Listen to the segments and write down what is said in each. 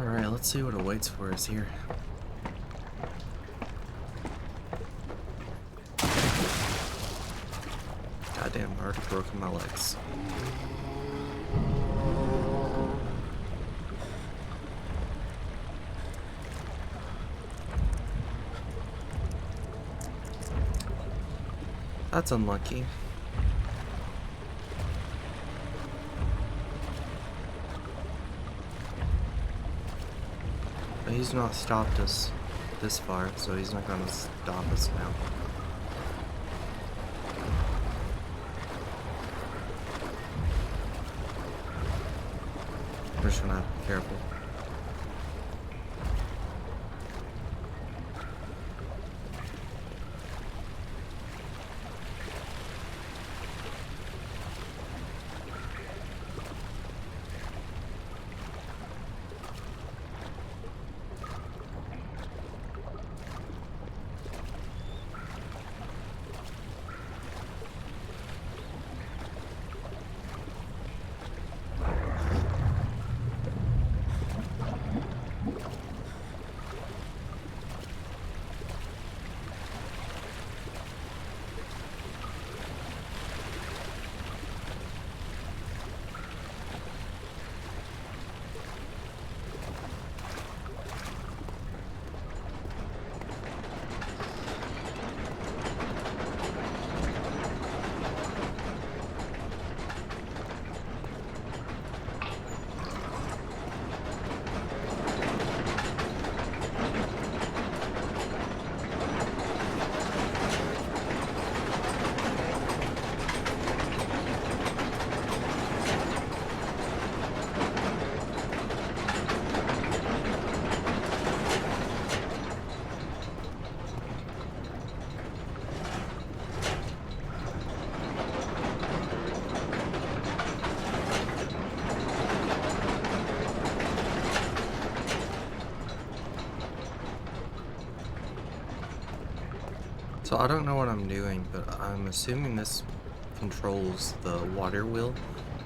Alright, let's see what awaits for us here. Goddamn, I already broken my legs. That's unlucky. But he's not stopped us this far, so he's not gonna stop us now. We're just gonna have to be careful. So I don't know what I'm doing, but I'm assuming this controls the water wheel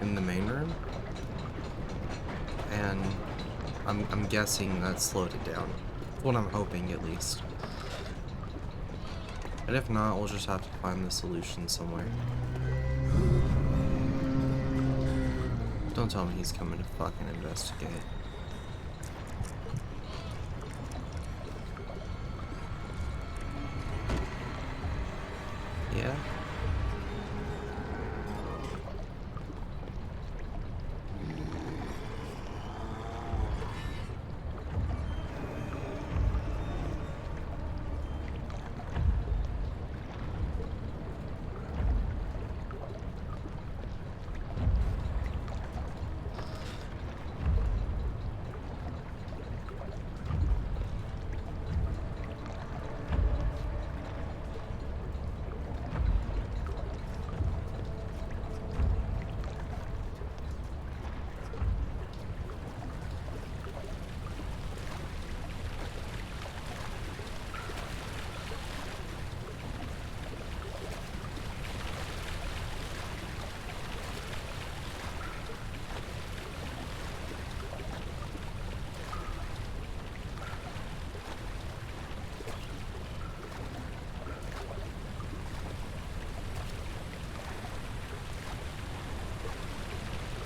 in the main room. And I'm guessing that slowed it down. That's what I'm hoping, at least. And if not, we'll just have to find the solution somewhere. Don't tell me he's coming to fucking investigate. Yeah?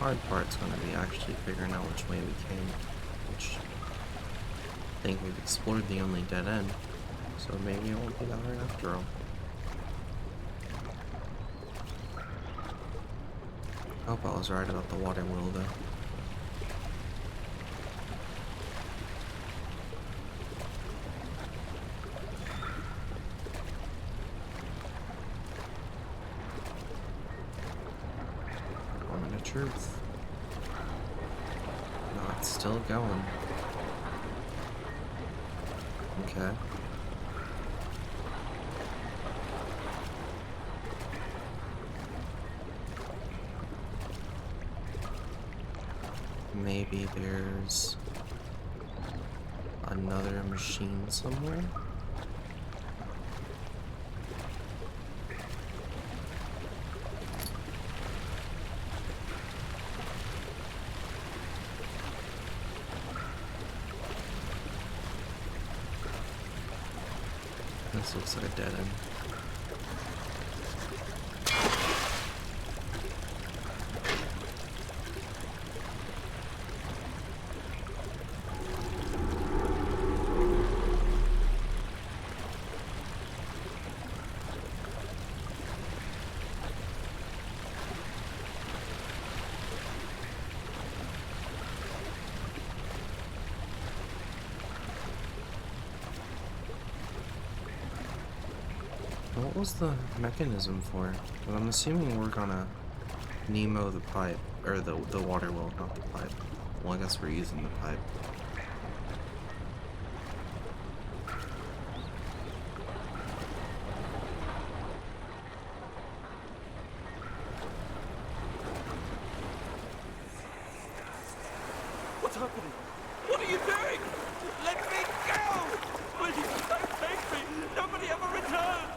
Hard part's gonna be actually figuring out which way we came, which I think we've explored the only dead end, so maybe it won't be that hard after all. I hope I was right about the water wheel though. Truth. No, it's still going. Okay. Maybe there's another machine somewhere. This looks like a dead end. What was the mechanism for? Well, I'm assuming we're gonna Nemo the pipe, or the water well, not the pipe. Well, I guess we're using the pipe. What's happening? What are you doing? Let me go! Please, don't take me! Nobody ever return!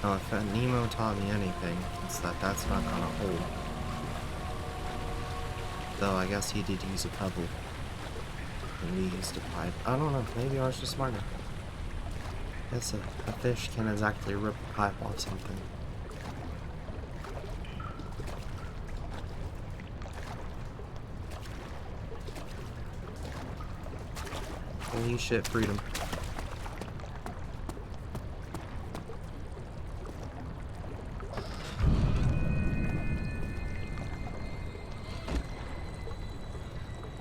Now, if Nemo taught me anything, it's that that's not gonna hold. Though, I guess he did use a pebble. And we used a pipe. I don't know, maybe ours was smarter. Guess a fish can exactly rip a pipe off something. Holy shit, freedom.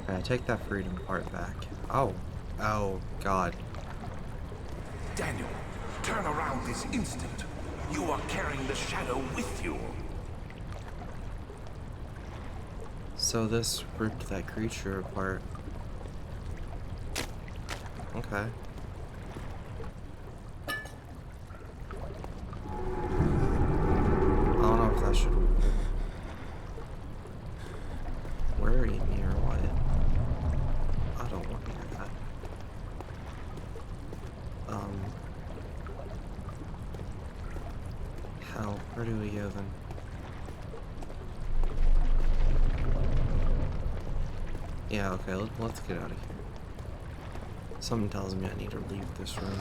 Okay, I take that freedom part back. Oh. Oh, God. Daniel, turn around this instant. You are carrying the shadow with you. So this ripped that creature apart. Okay. I don't know if that should worry me or what. I don't want to hear that. Hell, where do we go then? Yeah, okay, let's get out of here. Something tells me I need to leave this room.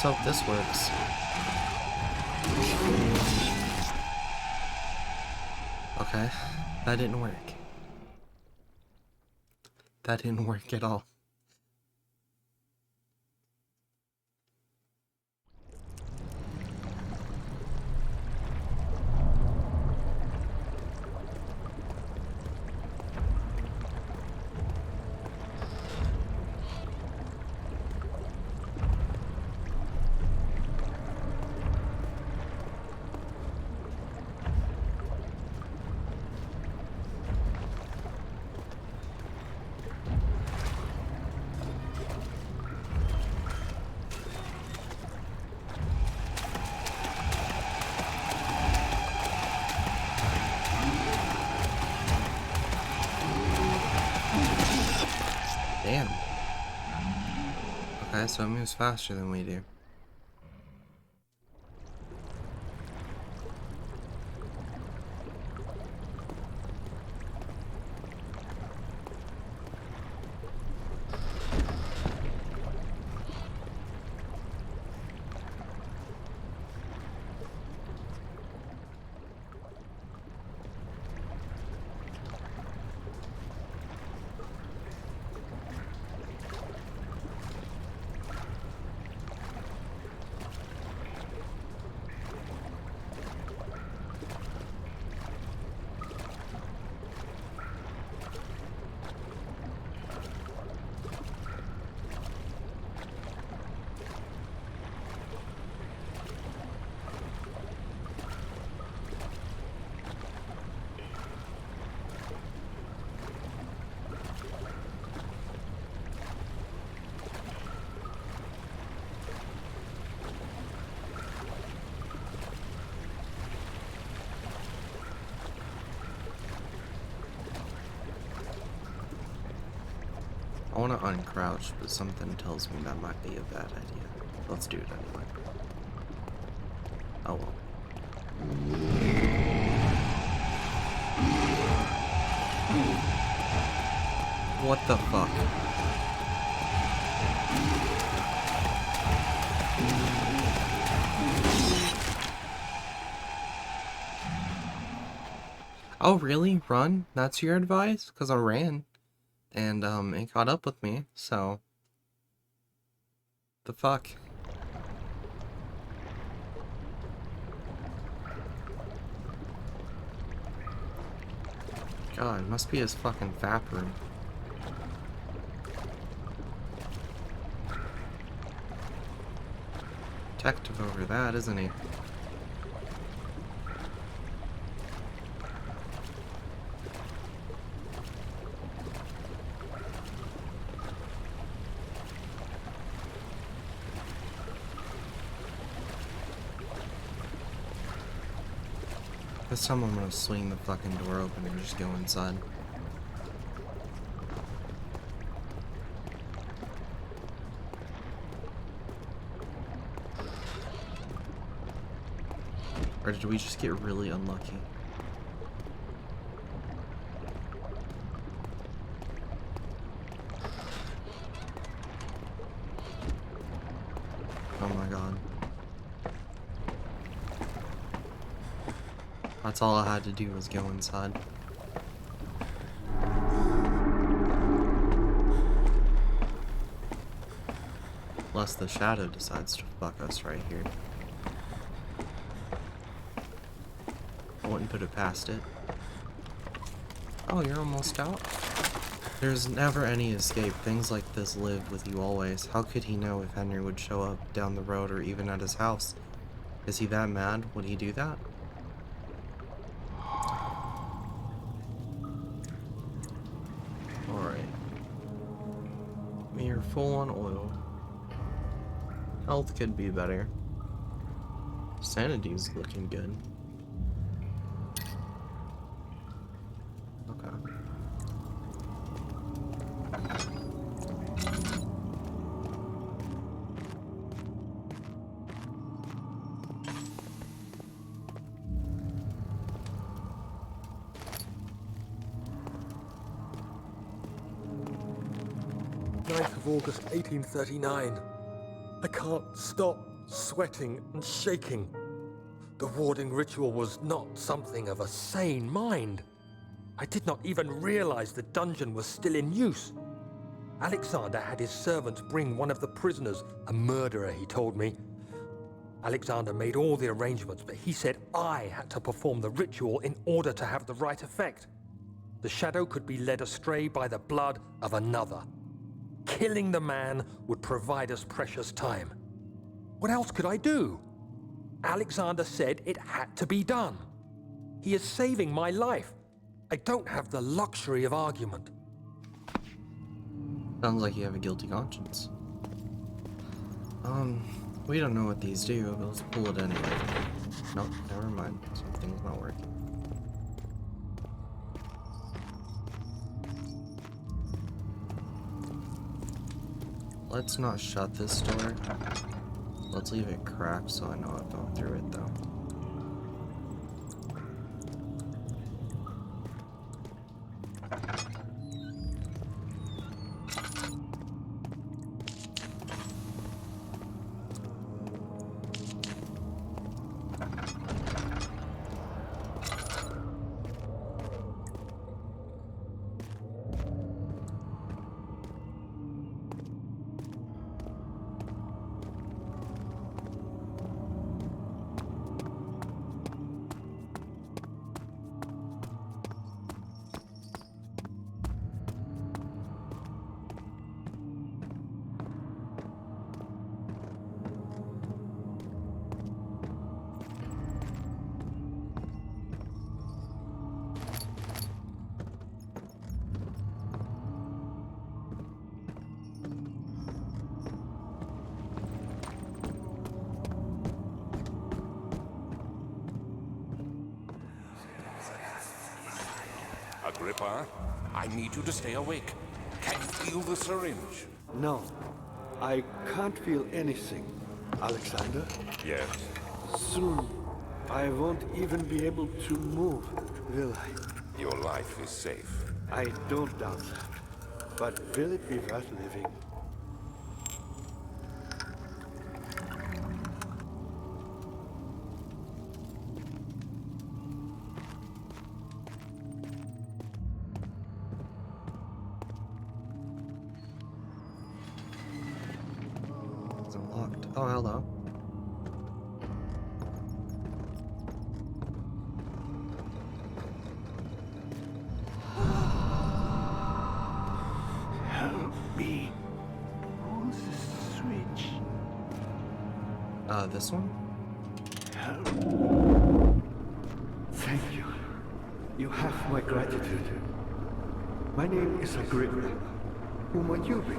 Let's hope this works. Okay, that didn't work. That didn't work at all. Damn. Okay, so it moves faster than we do. want to uncrouch, but something tells me that might be a bad idea. Let's do it anyway. Oh well. What the fuck? Oh really? Run? That's your advice? Because I ran. And it caught up with me, so the fuck. God, it must be his fucking fap room. Detective over that, isn't he? This time I'm gonna swing the fucking door open and just go inside. Or did we just get really unlucky? Oh my god. That's all I had to do was go inside. Unless the shadow decides to fuck us right here. I wouldn't put it past it. Oh, you're almost out? There's never any escape. Things like this live with you always. How could he know if Henry would show up down the road or even at his house? Is he that mad? Would he do that? Alright. You're full on oil. Health could be better. Sanity's looking good. Okay. August 1839. I can't stop sweating and shaking. The warding ritual was not something of a sane mind. I did not even realize the dungeon was still in use. Alexander had his servants bring one of the prisoners, a murderer, he told me. Alexander made all the arrangements, but he said I had to perform the ritual in order to have the right effect. The shadow could be led astray by the blood of another. Killing the man would provide us precious time. What else could I do? Alexander said it had to be done. He is saving my life. I don't have the luxury of argument. Sounds like you have a guilty conscience. We don't know what these do, but let's pull it anyway. Nope, never mind. Something's not working. Let's not shut this door. Let's leave it cracked so I know I'll go through it though. Agrippa, I need you to stay awake. Can you feel the syringe? No, I can't feel anything. Alexander, Yes. soon I won't even be able to move, will I? Your life is safe. I don't doubt that. But will it be worth living? It's unlocked. Oh, hello. Help me. Who's the switch? This one? Help. Thank you. You have my gratitude. My name is Agrippa. Who might you be?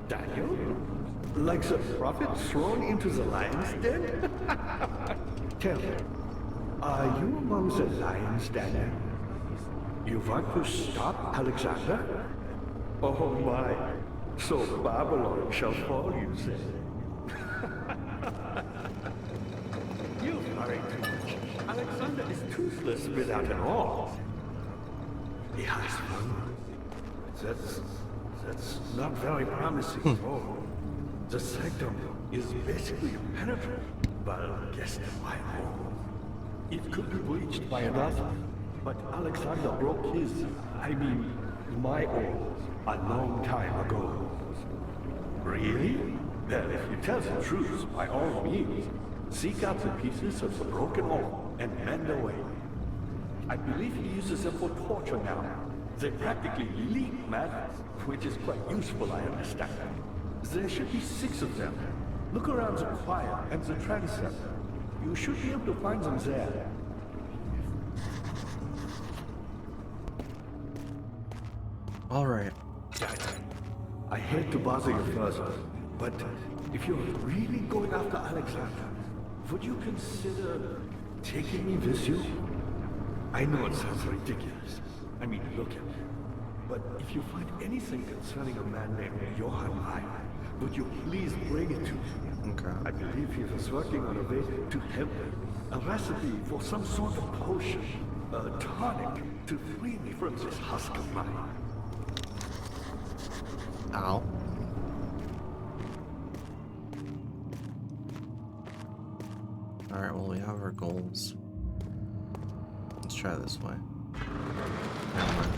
Daniel? Like the prophet thrown into the lion's den? Tell me, are you among the lions, Daniel? You want to stop Alexander? Oh my, so Babylon shall fall, you say? You worry too much. Alexander is toothless without an arm. He has one. That's not very promising at all. The sanctum is basically impenetrable, but against my own. It could be breached by another, but Alexander broke his, my own, a long time ago. Really? Well, if you tell the truth, by all means, seek out the pieces of the broken oak and mend away. I believe he uses them for torture now. They practically leak madness, which is quite useful, I understand. There should be 6 of them. Look around the choir and the transept. You should be able to find them there. Alright. I hate to bother you further, but if you're really going after Alexander, would you consider taking me with you? I know it sounds ridiculous. I mean, look at me. But if you find anything concerning a man named Johann Lai, would you please bring it to me? Okay. I believe he was working on a way to help me. A recipe for some sort of potion, a tonic, to free me from this husk of mine. Ow. Alright, well, we have our goals. Let's try this way. Never mind.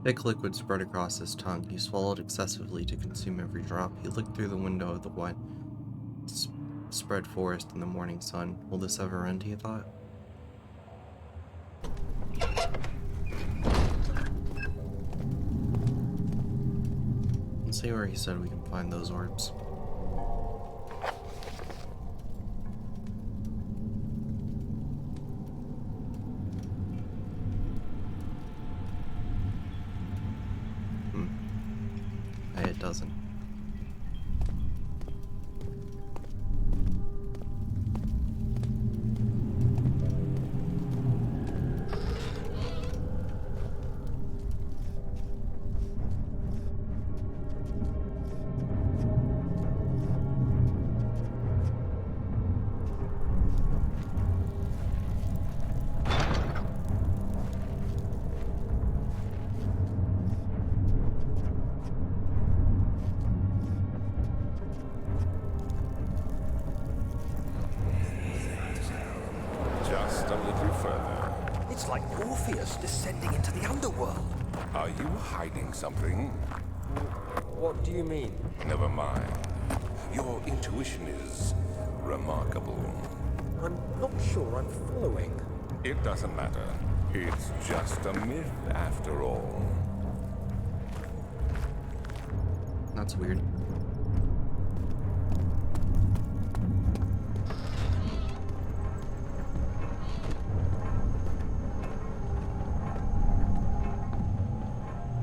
Thick liquid spread across his tongue. He swallowed excessively to consume every drop. He looked through the window of the wide spread forest in the morning sun. Will this ever end, he thought? Let's see where he said we can find those orbs. It doesn't. Just a little further. It's like Orpheus descending into the underworld. Are you hiding something? What do you mean? Never mind. Your intuition is remarkable. I'm not sure I'm following. It doesn't matter. It's just a myth after all. That's weird.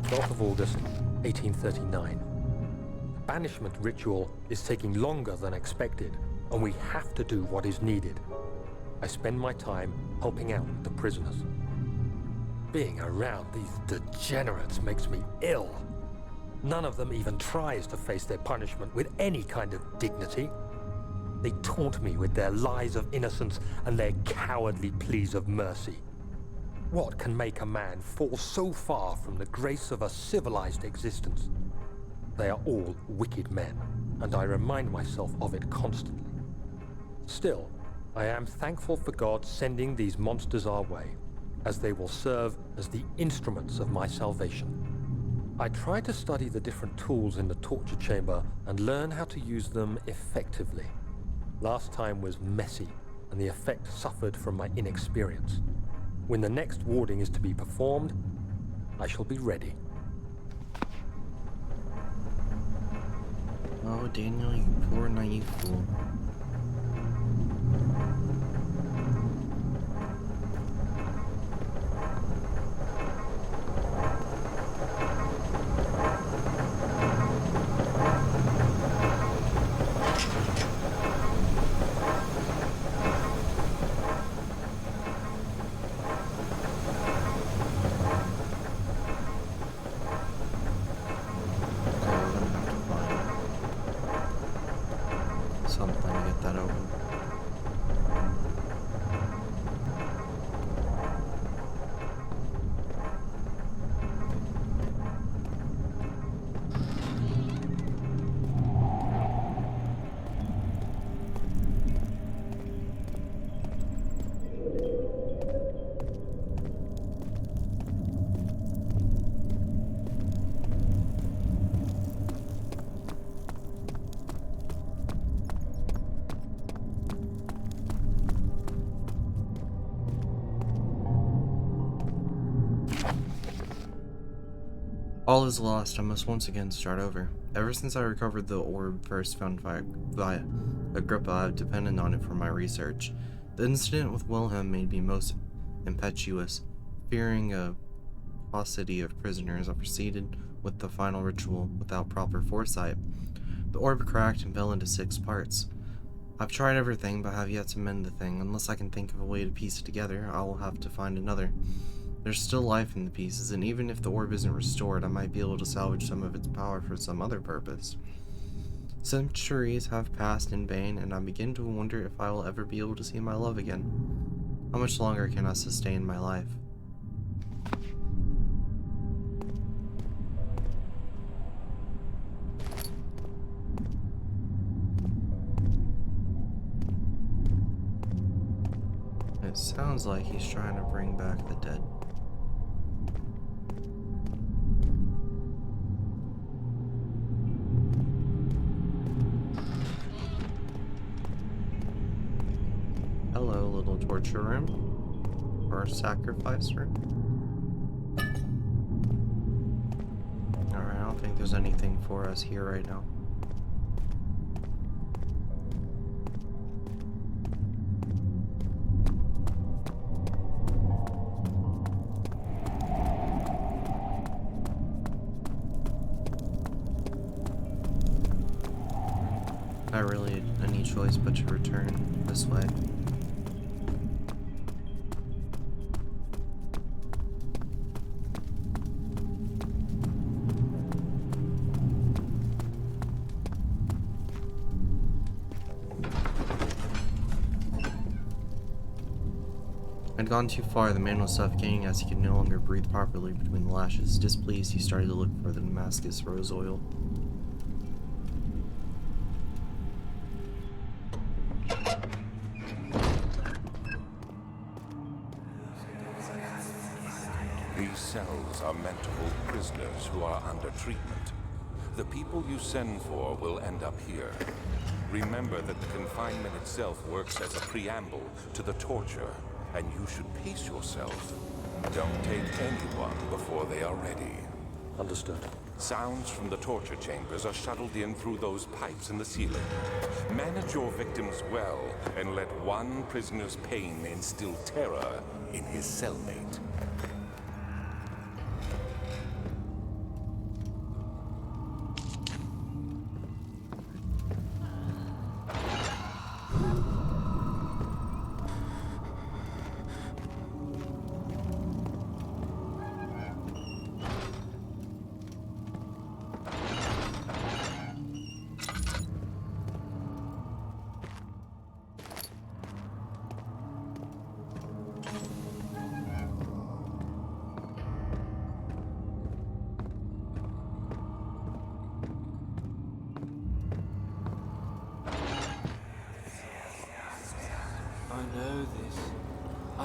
12th of August, 1839. The banishment ritual is taking longer than expected, and we have to do what is needed. I spend my time helping out the prisoners. Being around these degenerates makes me ill. None of them even tries to face their punishment with any kind of dignity. They taunt me with their lies of innocence and their cowardly pleas of mercy. What can make a man fall so far from the grace of a civilized existence? They are all wicked men, and I remind myself of it constantly. Still, I am thankful for God sending these monsters our way, as they will serve as the instruments of my salvation. I try to study the different tools in the torture chamber and learn how to use them effectively. Last time was messy, and the effect suffered from my inexperience. When the next warding is to be performed, I shall be ready. Oh, Daniel, you poor naive fool. Something to get that open. All is lost. I must once again start over. Ever since I recovered the orb first found via Agrippa, I've depended on it for my research. The incident with Wilhelm made me most impetuous. Fearing a paucity of prisoners, I proceeded with the final ritual without proper foresight. The orb cracked and fell into 6 parts. I've tried everything, but have yet to mend the thing. Unless I can think of a way to piece it together, I will have to find another. There's still life in the pieces, and even if the orb isn't restored, I might be able to salvage some of its power for some other purpose. Centuries have passed in vain, and I begin to wonder if I will ever be able to see my love again. How much longer can I sustain my life? It sounds like he's trying to bring back the dead. Hello, little torture room. Or sacrifice room. Alright, I don't think there's anything for us here right now. Not really any choice but to return this way. I'd gone too far. The man was suffocating as he could no longer breathe properly between the lashes. Displeased, he started to look for the Damascus rose oil. These cells are meant to hold prisoners who are under treatment. The people you send for will end up here. Remember that the confinement itself works as a preamble to the torture, and you should pace yourself. Don't take anyone before they are ready. Understood. Sounds from the torture chambers are shuttled in through those pipes in the ceiling. Manage your victims well, and let one prisoner's pain instill terror in his cellmate.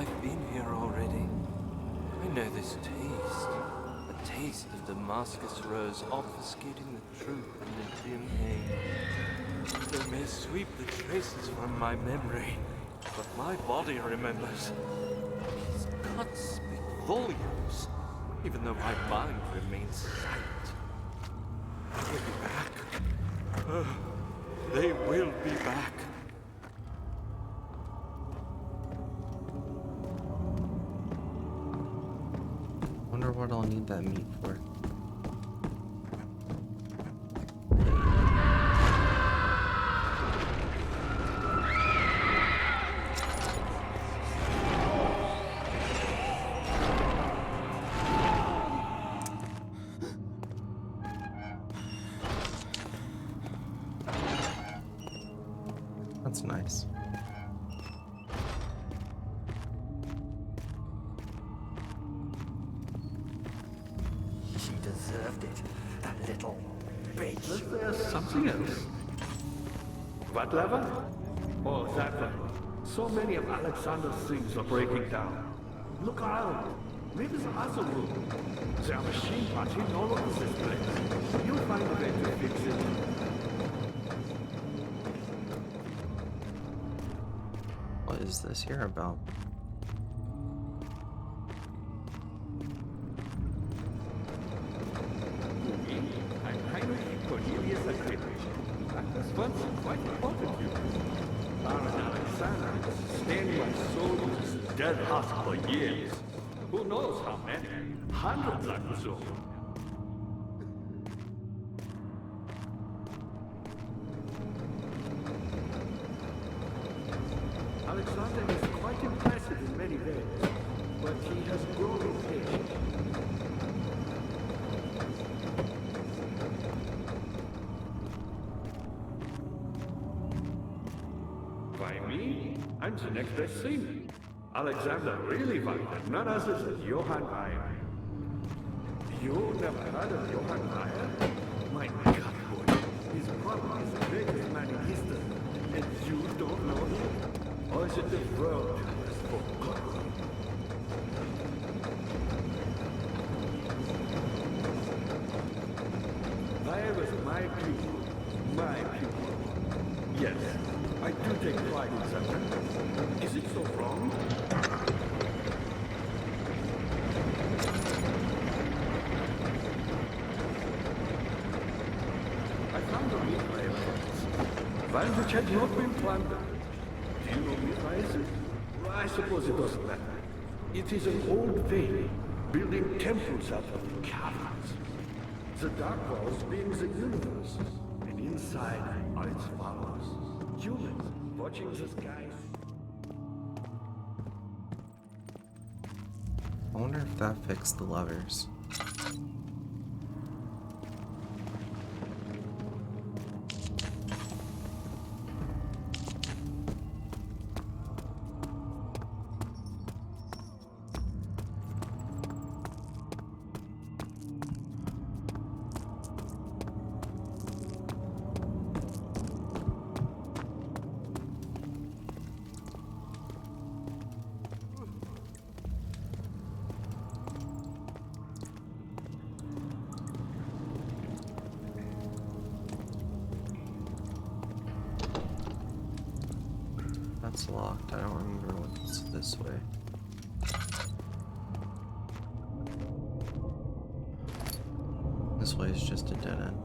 I've been here already. I know this taste. A taste of Damascus rose obfuscating the truth in the dim haze. They may sweep the traces from my memory, but my body remembers. His cuts speak volumes, even though my mind remains silent. They will be back. They will be back. Wonder what I'll need that meat for. That's nice. She deserved it, that little bitch. Was there something else? What lever? Oh, that one. So many of Alexander's things are breaking down. Look around. Maybe the other room. There are machine parts hidden all over this place. You'll find a way to fix it. What is this here about? I'm Heinrich Cornelius Agrippa. I was once quite important to you. Baron Alexander was staying my soldiers' dead house for years. Who knows how many? Hundreds, I presume. Alexander is quite impressive in many ways, but he has grown impatient. By me, I'm the next best thing. Alexander really wanted none other than Johann Weyer. You never heard of Johann Weyer? My God, boy, he's probably the greatest man in history, and you don't know him? Or is it the world has forgotten? Weyer was my pupil. My pupil. Yes, I do take pride in that. Is it so wrong? I found a Mithraeus box, one which had not been plundered. Do you know Mithraeus? I suppose it doesn't matter. It is an old faith, building temples out of caverns. The dark walls being the universe, and inside are its followers. Humans watching the skies. I wonder if that fixed the levers. That's locked. I don't remember what's this way. This way is just a dead end.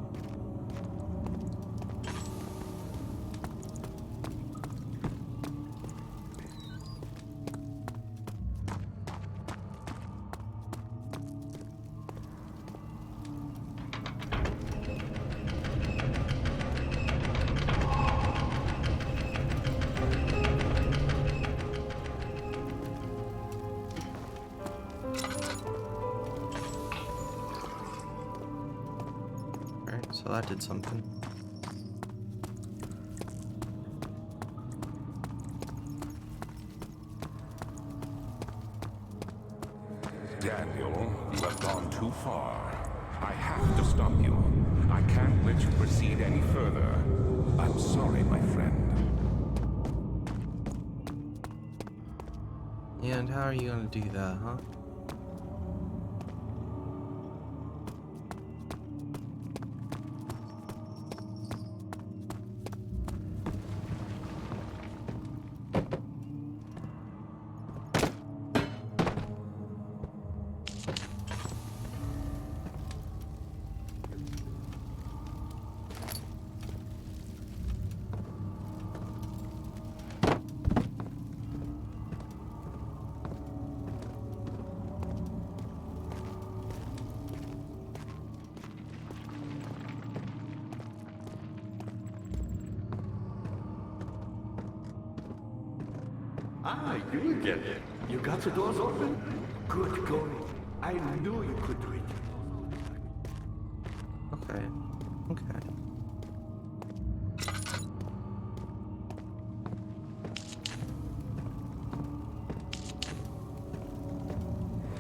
So that did something. Daniel, you have gone too far. I have to stop you. I can't let you proceed any further. I'm sorry, my friend. And how are you gonna do that, huh? Ah, you again. You got the doors open? Good going. I knew you could do it. Okay. Okay.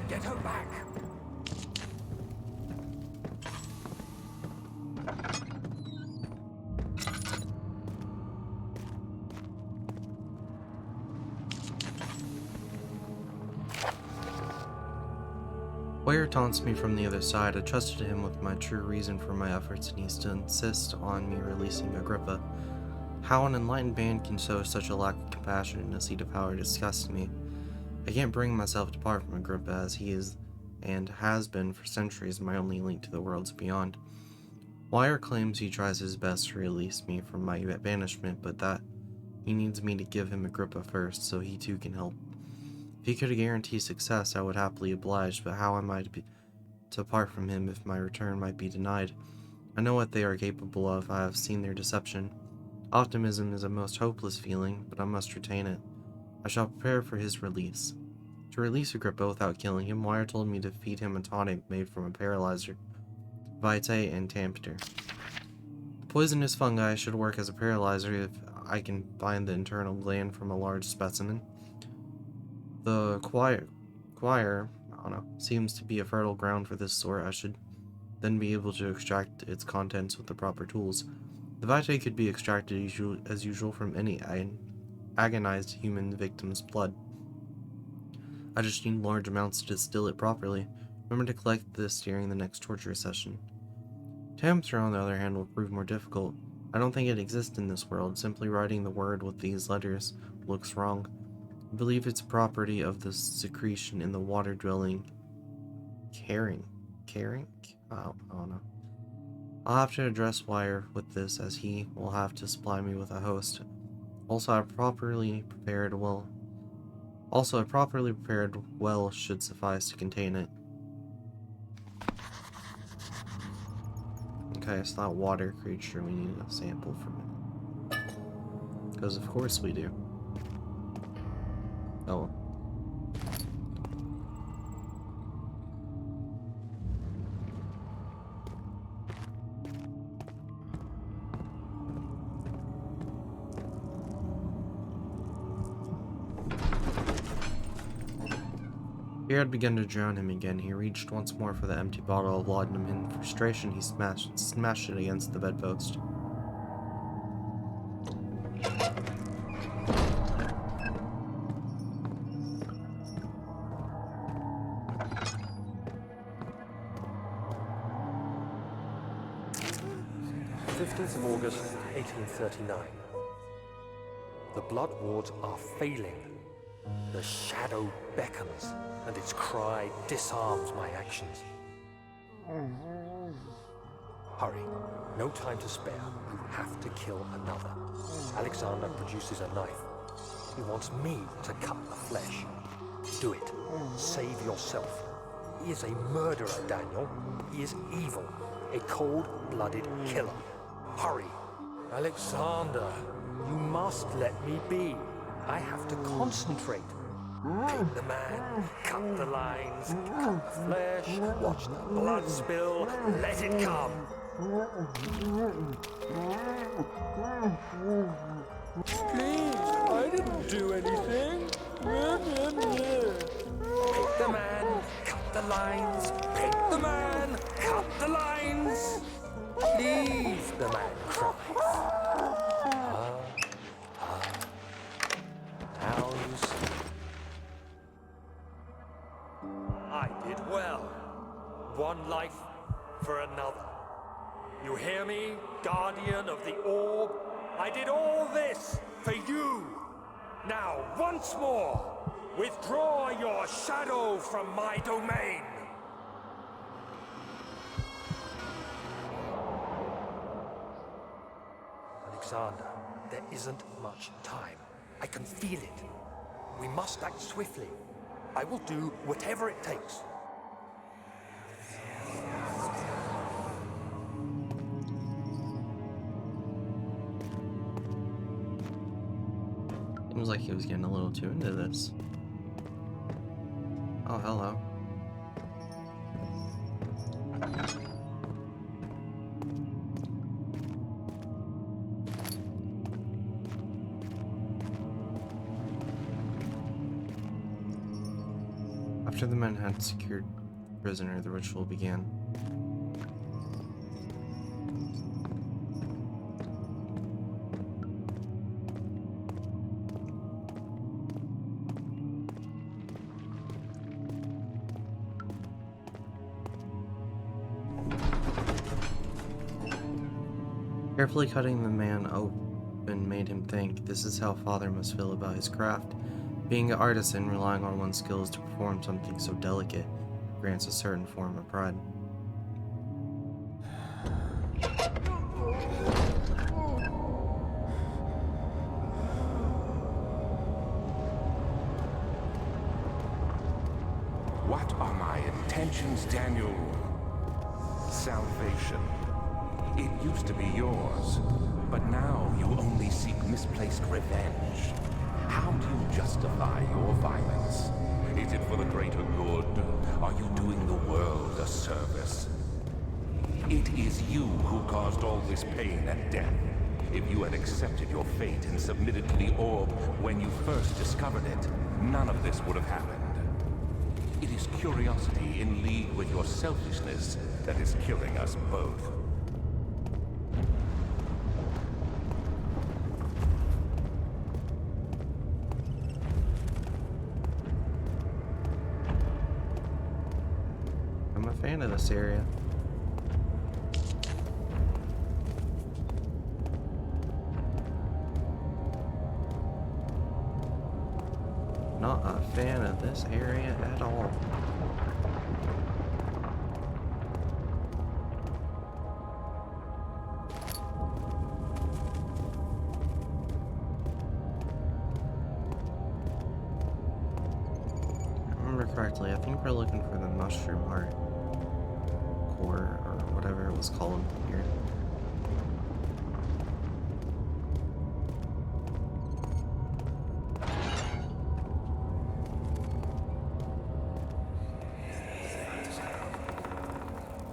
Get her back! Wire taunts me from the other side. I trusted him with my true reason for my efforts, and he still insists on me releasing Agrippa. How an enlightened man can show such a lack of compassion in a seat of power disgusts me. I can't bring myself to part from Agrippa, as he is and has been for centuries my only link to the worlds beyond. Wire claims he tries his best to release me from my banishment, but that he needs me to give him Agrippa first, so he too can help. If he could guarantee success, I would happily oblige, but how am I to part from him if my return might be denied? I know what they are capable of. I have seen their deception. Optimism is a most hopeless feeling, but I must retain it. I shall prepare for his release. To release Agrippa without killing him, Wire told me to feed him a tonic made from a paralyzer, vitae and tampter. The poisonous fungi should work as a paralyzer if I can find the internal gland from a large specimen. The choir, I don't know, seems to be a fertile ground for this sort. I should then be able to extract its contents with the proper tools. The vitae could be extracted as usual from any agonized human victim's blood. I just need large amounts to distill it properly. Remember to collect this during the next torture session. Tampter, on the other hand, will prove more difficult. I don't think it exists in this world. Simply writing the word with these letters looks wrong. I believe it's a property of the secretion in the water-dwelling Caring? I don't know. I'll have to address Wire with this, as he will have to supply me with a host. Also, a properly prepared well should suffice to contain it. Okay, it's that water creature. We need a sample from it. Because of course we do. Oh. Fear had begun to drown him again. He reached once more for the empty bottle of laudanum. In frustration, he smashed it against the bedpost. August 1839. The blood wards are failing. The shadow beckons, and its cry disarms my actions. Hurry. No time to spare. You have to kill another. Alexander produces a knife. He wants me to cut the flesh. Do it. Save yourself. He is a murderer, Daniel. He is evil. A cold-blooded killer. Hurry. Alexander, you must let me be. I have to concentrate. Pick the man, cut the lines, cut the flesh, watch the blood spill, let it come. Please, I didn't do anything. Pick the man, cut the lines, pick the man, cut the lines. Please, the man cries. Now you see. life for another. You hear me, Guardian of the Orb? I did all this for you. Now, once more, withdraw your shadow from my domain. Alexander, there isn't much time. I can feel it. We must act swiftly. I will do whatever it takes. Seems like he was getting a little too into this. Oh, hello. After the men had secured the prisoner, the ritual began. Carefully cutting the man open made him think, this is how Father must feel about his craft. Being an artisan, relying on one's skills to perform something so delicate grants a certain form of pride. What are my intentions, Daniel? Salvation. It used to be yours, but now you only seek misplaced revenge. How do you justify your violence? Is it for the greater good? Are you doing the world a service? It is you who caused all this pain and death. If you had accepted your fate and submitted to the orb when you first discovered it, none of this would have happened. It is curiosity in league with your selfishness that is killing us both. I'm a fan of this area. Not a fan of this area at all. If I remember correctly, I think we're looking for the mushroom heart core or whatever it was called here.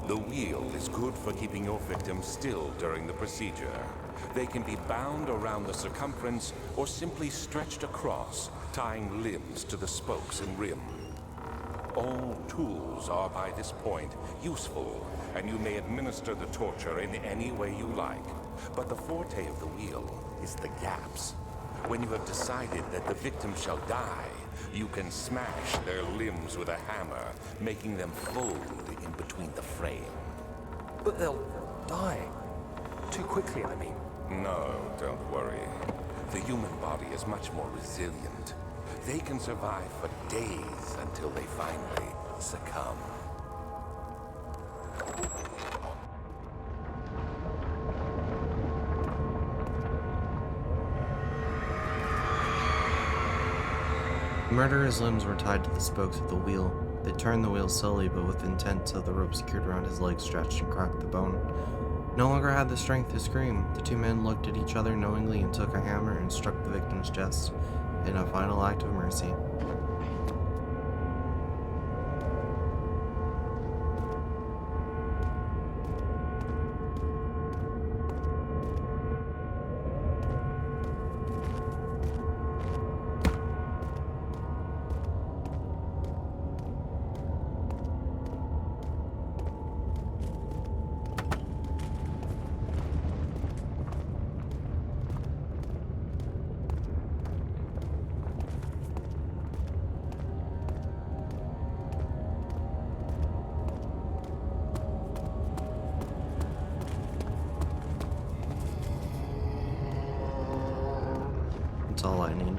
The wheel is good for keeping your victims still during the procedure. They can be bound around the circumference or simply stretched across, tying limbs to the spokes and rim. All tools are by this point useful, and you may administer the torture in any way you like. But the forte of the wheel is the gaps. When you have decided that the victim shall die, you can smash their limbs with a hammer, making them fold in between the frame. But they'll die. Too quickly, I mean. No, don't worry. The human body is much more resilient. They can survive for days until they finally succumb. The murderer's limbs were tied to the spokes of the wheel. They turned the wheel slowly, but with intent, till the rope secured around his legs stretched and cracked the bone. No longer had the strength to scream. The two men looked at each other knowingly and took a hammer and struck the victim's chest in a final act of mercy. That's all I need.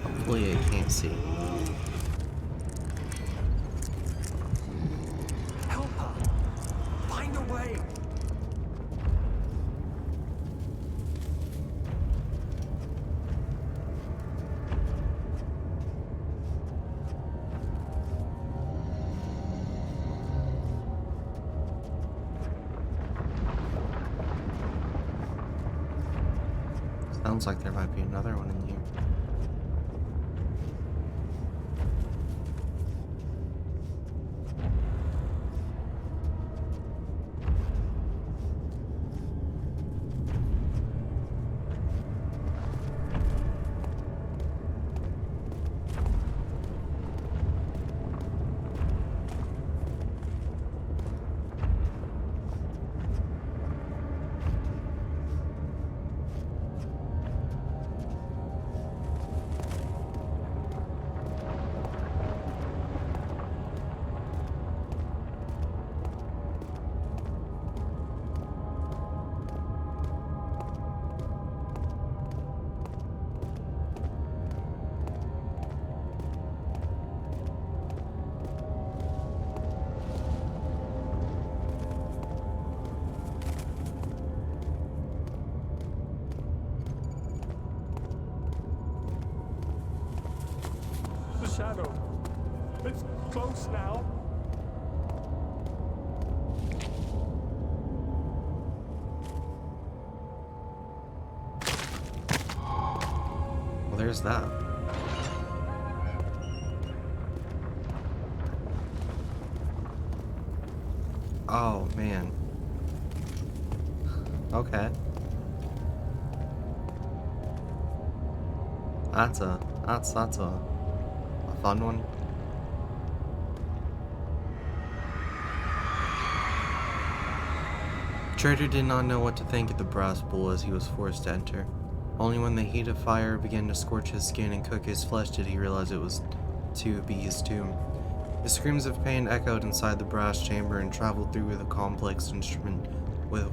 Hopefully I can't see. Help her! Find a way! Sounds like there might be another one in here. The shadow. It's close now. Well, there's that. Oh, man. Okay. That's a fun one. Trader did not know what to think of the brass bull as he was forced to enter. Only when the heat of fire began to scorch his skin and cook his flesh did he realize it was to be his tomb. His screams of pain echoed inside the brass chamber and traveled through the complex instrument with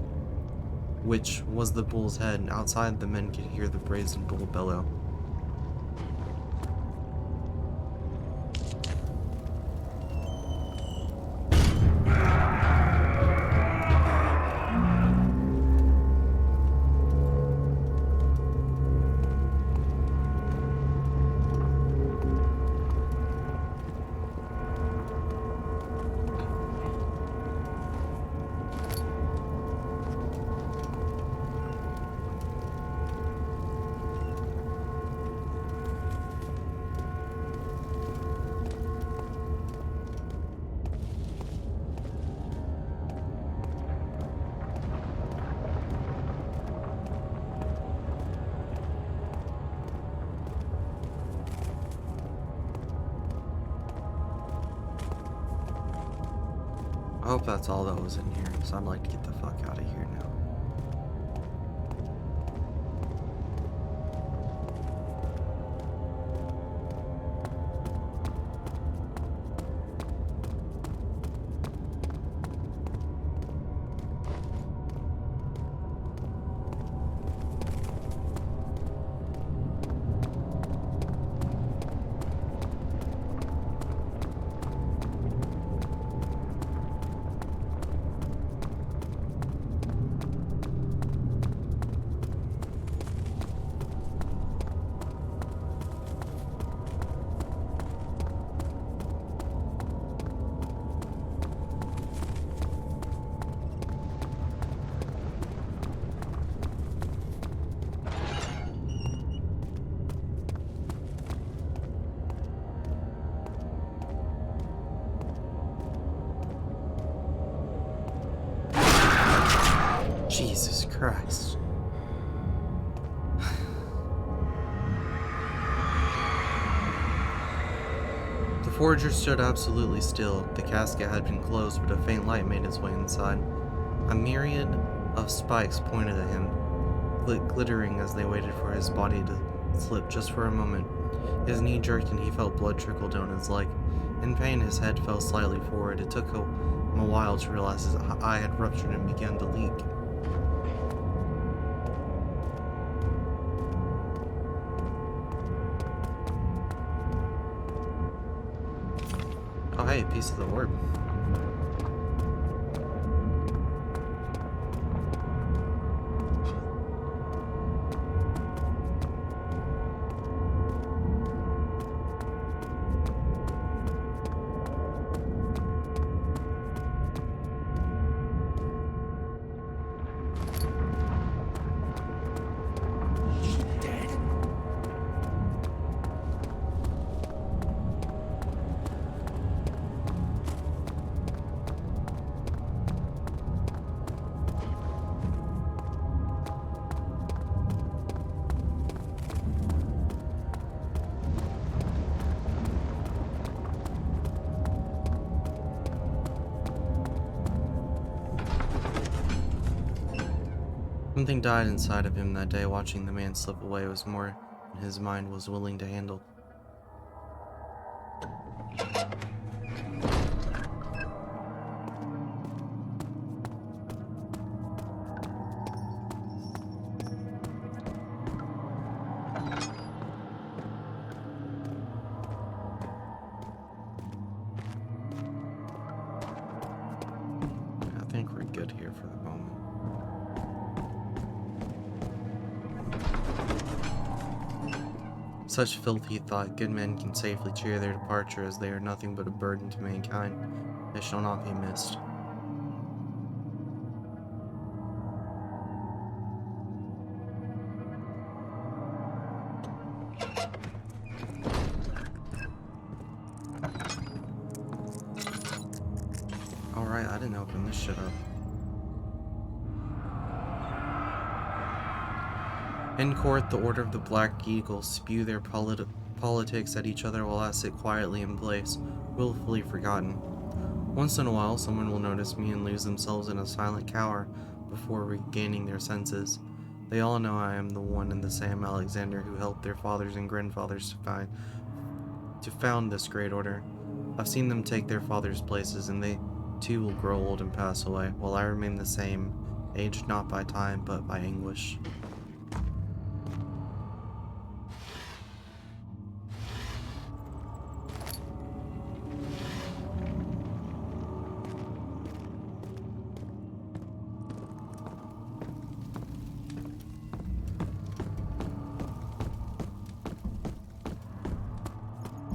which was the bull's head. Outside, the men could hear the brazen bull bellow. I hope that's all that was in here, so I'd like to get the fuck out of here now. Forger stood absolutely still. The casket had been closed, but a faint light made its way inside. A myriad of spikes pointed at him, glittering as they waited for his body to slip just for a moment. His knee jerked and he felt blood trickle down his leg. In pain, his head fell slightly forward. It took him a while to realize his eye had ruptured and began to leak. Oh hey, a piece of the orb. Something died inside of him that day. Watching the man slip away was more than his mind was willing to handle. I think we're good here for the moment. Such filth, he thought. Good men can safely cheer their departure, as they are nothing but a burden to mankind. They shall not be missed. Alright, I didn't open this shit up. In court, the Order of the Black Eagle spew their politics at each other while I sit quietly in place, willfully forgotten. Once in a while, someone will notice me and lose themselves in a silent cower before regaining their senses. They all know I am the one and the Sam Alexander who helped their fathers and grandfathers to found this great order. I've seen them take their fathers' places, and they too will grow old and pass away, while I remain the same, aged not by time but by anguish.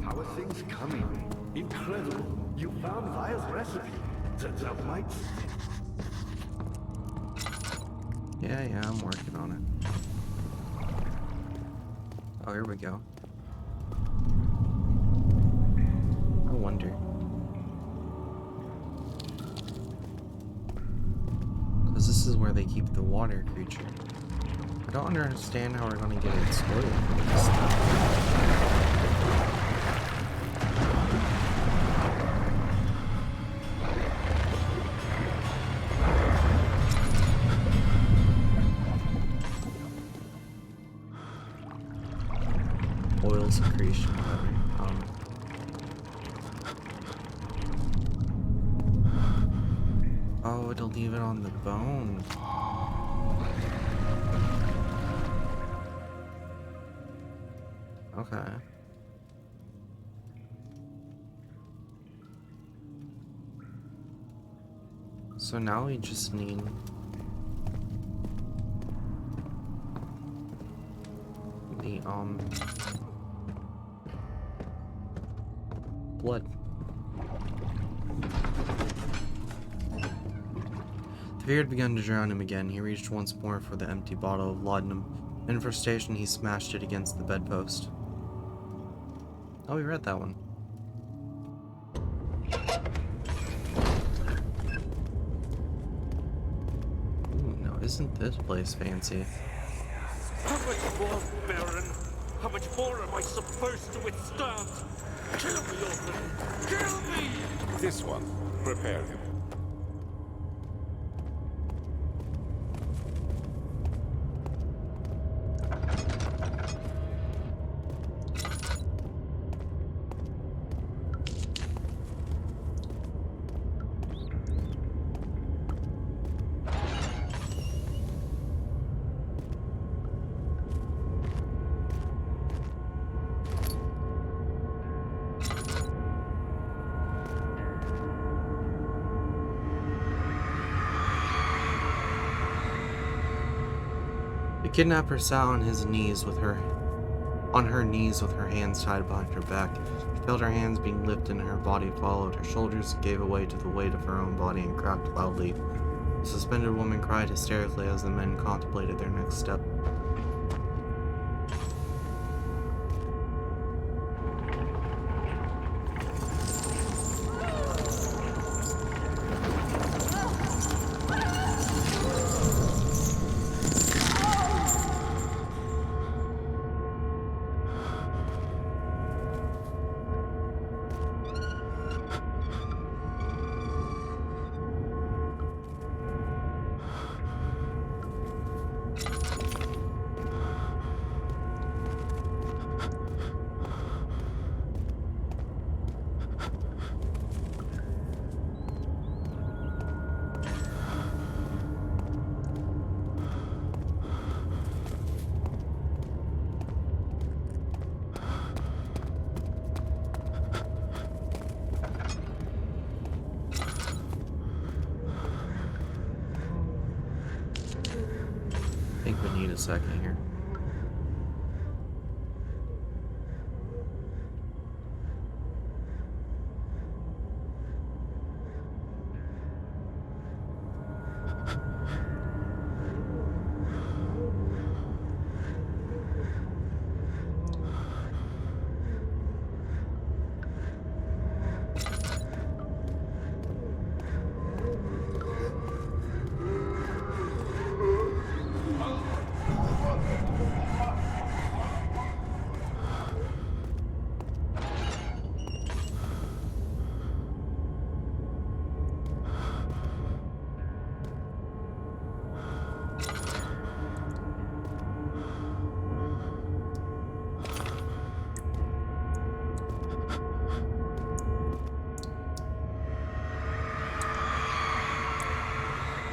How are things coming? Incredible. You found Vile's recipe. That might... Yeah, I'm working on it. Oh, here we go. I wonder. Because this is where they keep the water creature. I don't understand how we're going to get it exploded from this stuff. Oil secretion. Oh, it'll leave it on the bone. Okay. So now we just need the blood. The fear had begun to drown him again. He reached once more for the empty bottle of laudanum. In frustration, he smashed it against the bedpost. Oh, we read that one. Ooh, now isn't this place fancy? How much more, Baron? How much more am I supposed to withstand? Kill me, Orphan! Kill me! This one. Prepare him. The kidnapper sat on her knees with her hands tied behind her back. She felt her hands being lifted and her body followed. Her shoulders gave away to the weight of her own body and cracked loudly. The suspended woman cried hysterically as the men contemplated their next step. I think we need a second here.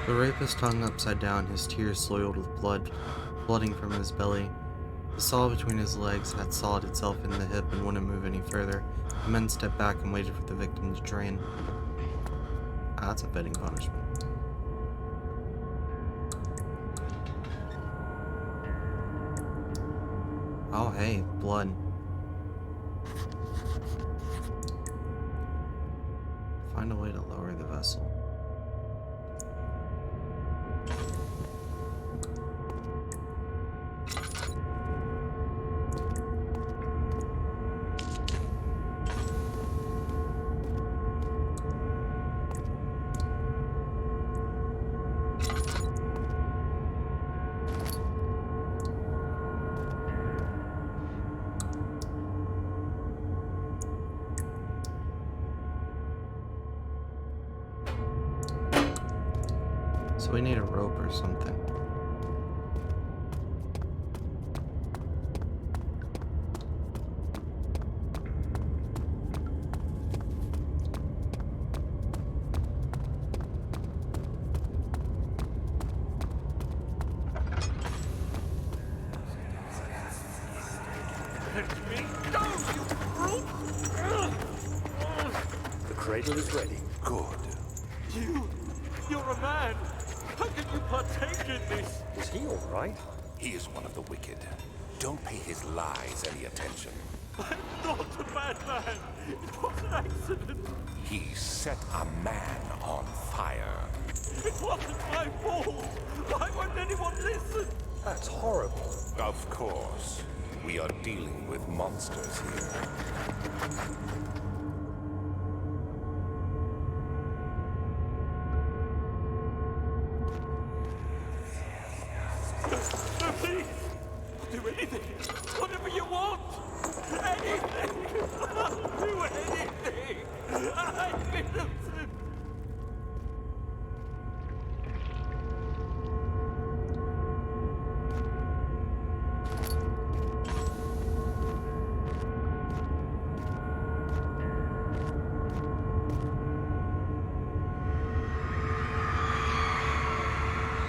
The rapist hung upside down, his tears soiled with blood, flooding from his belly. The saw between his legs had sawed itself in the hip and wouldn't move any further. The men stepped back and waited for the victim to drain. That's a fitting punishment. Oh hey, blood. Find a way to lower the vessel. So we need a rope or something. Let me go, you brute! The cradle is ready. Good. You're a man! How can you partake in this? Is he all right? He is one of the wicked. Don't pay his lies any attention. I'm not a bad man! It was an accident! He set a man on fire. It wasn't my fault! Why won't anyone listen? That's horrible. Of course. We are dealing with monsters here. No, please! Do anything! Whatever you want! anything! I'll do anything! I'm innocent!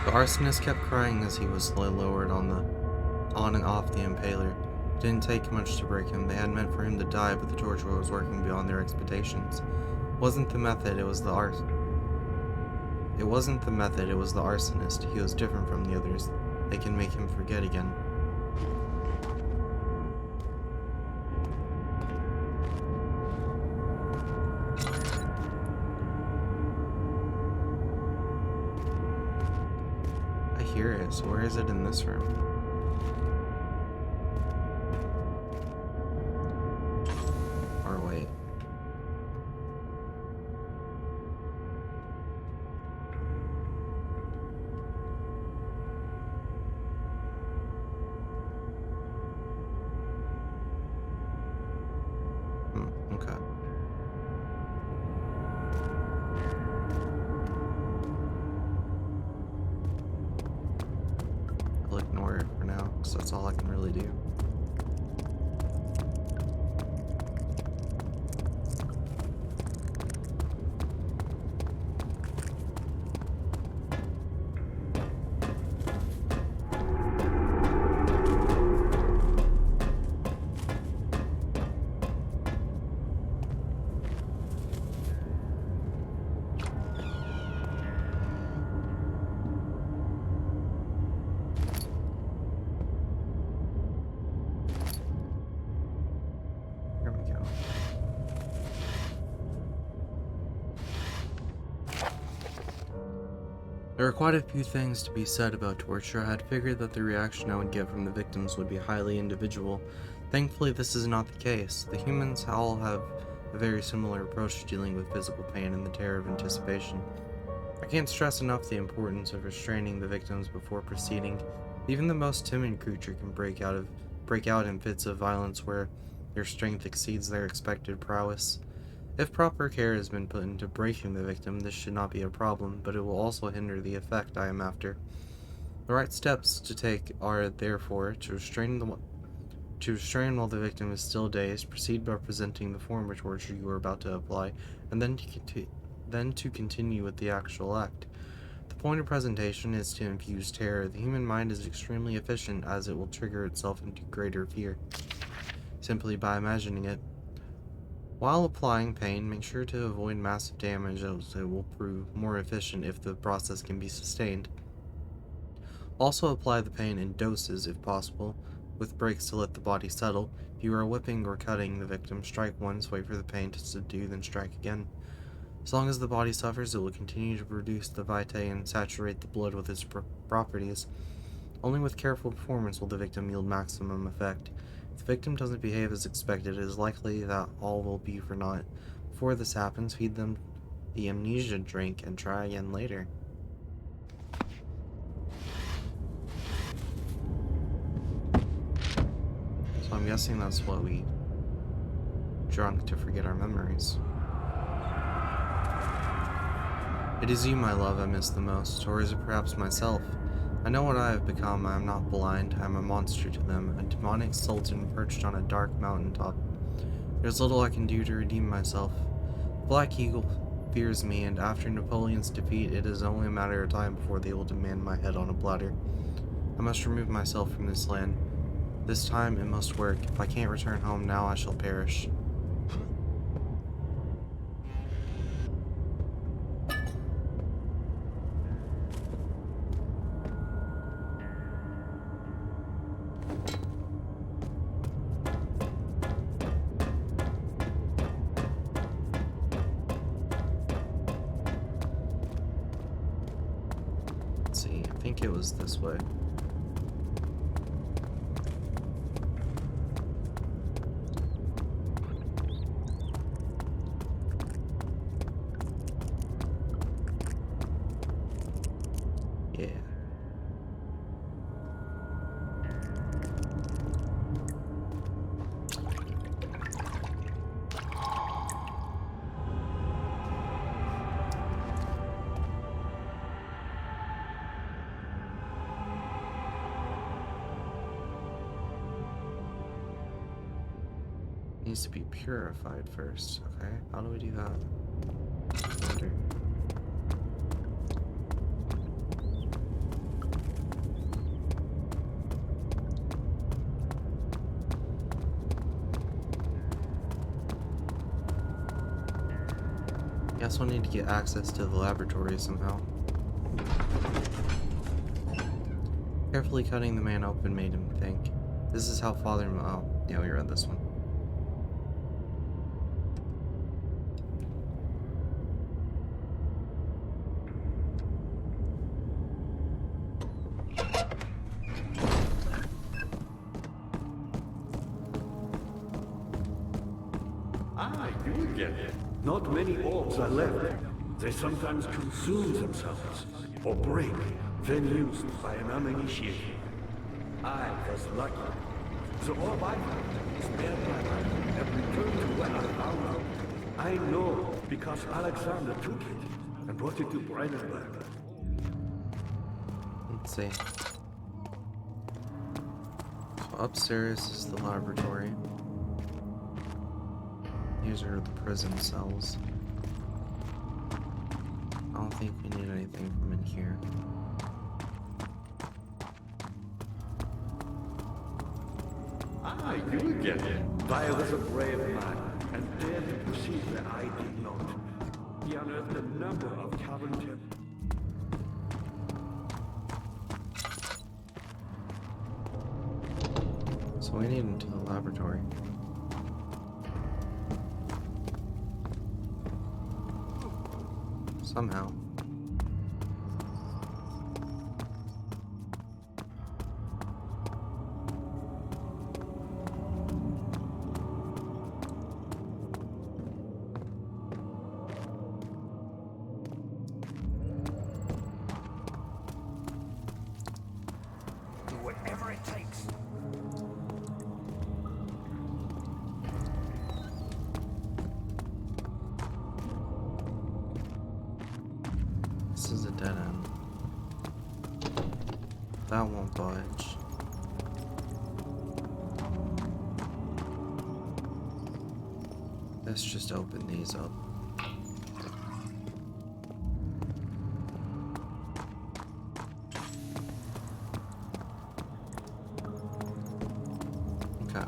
The arsonist kept crying as he was slowly lowered on and off the impaler. It didn't take much to break him. They had meant for him to die, but the torturer was working beyond their expectations. It wasn't the method, it was the arsonist. He was different from the others. They can make him forget again. I hear it, so where is it in this room? Or wait. Okay. I'll ignore it for now, because that's all I can really do. Here we go. There are quite a few things to be said about torture. I had figured that the reaction I would get from the victims would be highly individual. Thankfully, this is not the case. The humans all have a very similar approach to dealing with physical pain and the terror of anticipation. I can't stress enough the importance of restraining the victims before proceeding. Even the most timid creature can break out in fits of violence where their strength exceeds their expected prowess. If proper care has been put into breaking the victim, this should not be a problem, but it will also hinder the effect I am after. The right steps to take are, therefore, to restrain while the victim is still dazed, proceed by presenting the form of torture you are about to apply, and then to continue with the actual act. The point of presentation is to infuse terror. The human mind is extremely efficient, as it will trigger itself into greater fear simply by imagining it. While applying pain, make sure to avoid massive damage, as it will prove more efficient if the process can be sustained. Also apply the pain in doses if possible, with breaks to let the body settle. If you are whipping or cutting the victim, strike once, wait for the pain to subdue, then strike again. As long as the body suffers, it will continue to produce the vitae and saturate the blood with its properties. Only with careful performance will the victim yield maximum effect. If the victim doesn't behave as expected, it is likely that all will be for naught. Before this happens, feed them the amnesia drink and try again later. So I'm guessing that's what we drunk to forget our memories. It is you, my love, I miss the most, or is it perhaps myself? I know what I have become. I am not blind. I am a monster to them, a demonic sultan perched on a dark mountaintop. There's little I can do to redeem myself. The Black Eagle fears me, and after Napoleon's defeat, it is only a matter of time before they will demand my head on a platter. I must remove myself from this land. This time it must work. If I can't return home now, I shall perish. Let's see, I think it was this way. Yeah. Needs to be purified first. Okay, how do we do that? Wonder. Guess we'll need to get access to the laboratory somehow. Carefully cutting the man open made him think. This is how Father oh, yeah, we read this one. Ah, you again. Not many orbs are left. They sometimes consume themselves, or break, then used by an uninitiated. I was lucky. The orb I found spared my life and returned to where I found it. I know because Alexander took it and brought it to Brandenburg. Let's see. So upstairs is the laboratory. These are the prison cells. I don't think we need anything from in here. Ah, you again. I was a brave man and dared to proceed where I did not. He unearthed a number of carbon tips. So we need into the laboratory. Somehow. Do whatever it takes. This is a dead end. That won't budge. Let's just open these up. Okay.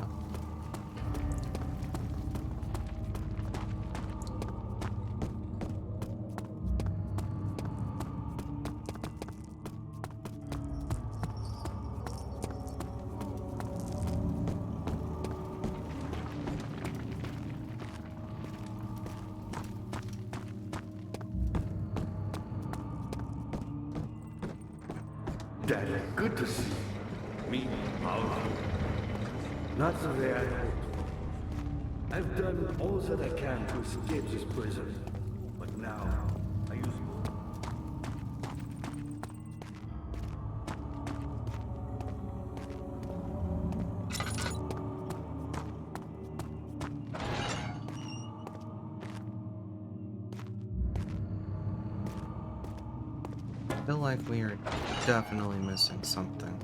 Daddy, good to see you. Me, powerful. Not the way I hoped. I've done all that I can to escape this prison. But now, I use you. I feel like we are definitely missing something.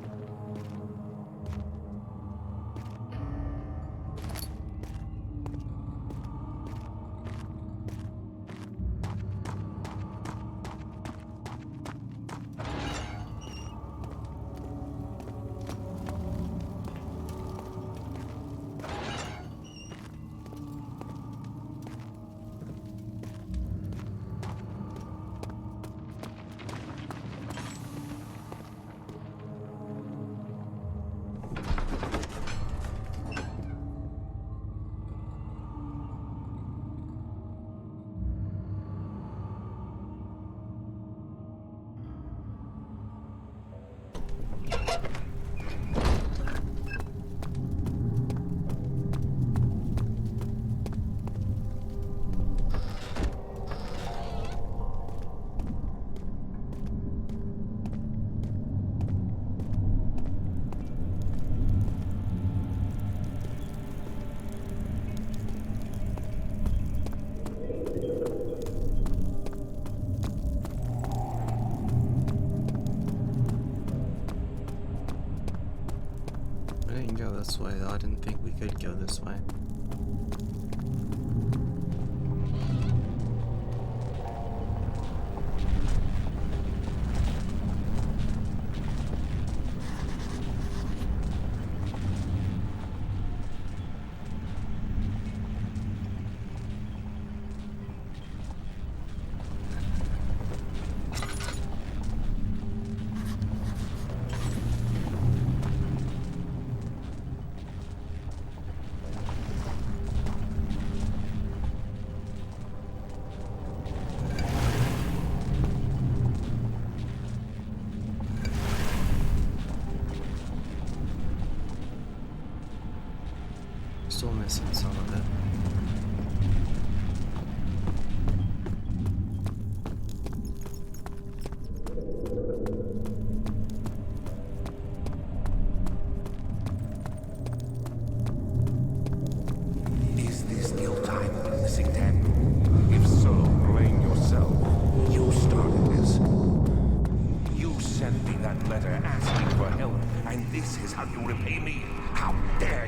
We didn't go this way though. I didn't think we could go this way. Still missing some of it. Is this guilt I'm witnessing then? If so, blame yourself. You started this. You sent me that letter asking for help, and this is how you repay me? How dare